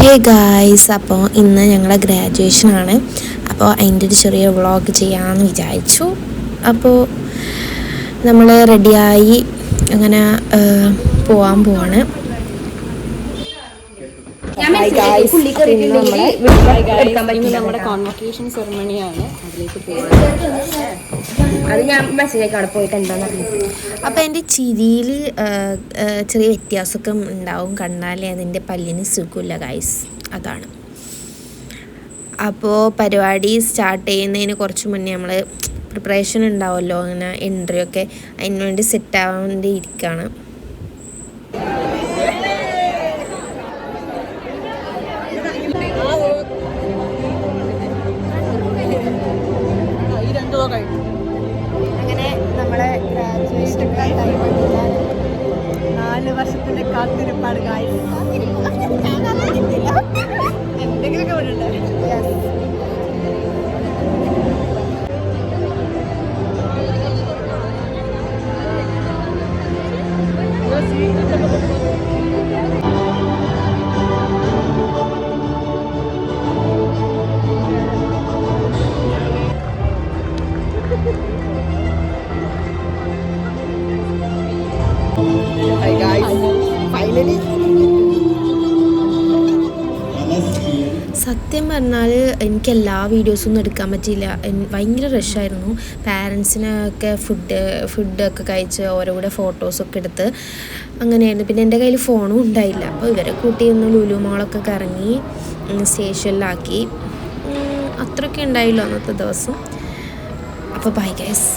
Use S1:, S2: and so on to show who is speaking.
S1: Hey guys, അപ്പോൾ ഇന്ന് ഞങ്ങളുടെ ഗ്രാജുവേഷനാണ്. അപ്പോൾ അതിൻ്റെ ഒരു ചെറിയ വ്ളോഗ് ചെയ്യാമെന്ന് വിചാരിച്ചു. അപ്പോൾ നമ്മൾ റെഡിയായി അങ്ങനെ പോവാൻ പോവാണ്.
S2: നമ്മുടെ കോൺവൊക്കേഷൻ സെറമണിയാണ്. അതിലേക്ക്
S1: അപ്പോൾ എൻ്റെ ചിരിയിൽ ചെറിയ വ്യത്യാസമൊക്കെ ഉണ്ടാവും. കണ്ടാലേ അതിൻ്റെ പല്ലിന് സുഖമില്ല ഗൈസ്, അതാണ്. അപ്പോൾ പരിപാടി സ്റ്റാർട്ട് ചെയ്യുന്നതിന് കുറച്ച് മുന്നേ നമ്മൾ പ്രിപ്പറേഷൻ ഉണ്ടാവുമല്ലോ, അങ്ങനെ എൻട്രി ഒക്കെ, അതിന് വേണ്ടി സെറ്റ് ആവാൻ വേണ്ടി ഇരിക്കുകയാണ്. അങ്ങനെ നമ്മളെ ഗ്രാജുവേഷൻ 4 വർഷത്തിൻ്റെ കാത്തിരിപ്പാട് ഗായ്സ്. എന്തെങ്കിലുമൊക്കെ വിടണ്ടേ? സത്യം പറഞ്ഞാൽ എനിക്ക് എല്ലാ വീഡിയോസൊന്നും എടുക്കാൻ പറ്റിയില്ല. ഭയങ്കര റഷായിരുന്നു. പാരൻസിനൊക്കെ ഫുഡൊക്കെ കഴിച്ച് ഓരോ കൂടെ ഫോട്ടോസൊക്കെ എടുത്ത് അങ്ങനെയായിരുന്നു. പിന്നെ എൻ്റെ കയ്യിൽ ഫോണും ഉണ്ടായില്ല. അപ്പോൾ ഇവരെ കൂട്ടി ഒന്ന് ലുലു മോളൊക്കെ കറങ്ങി സ്റ്റേഷനിലാക്കി. അത്രയൊക്കെ ഉണ്ടായില്ലോ അന്നത്തെ ദിവസം. അപ്പോൾ ബൈ ഗൈസ്.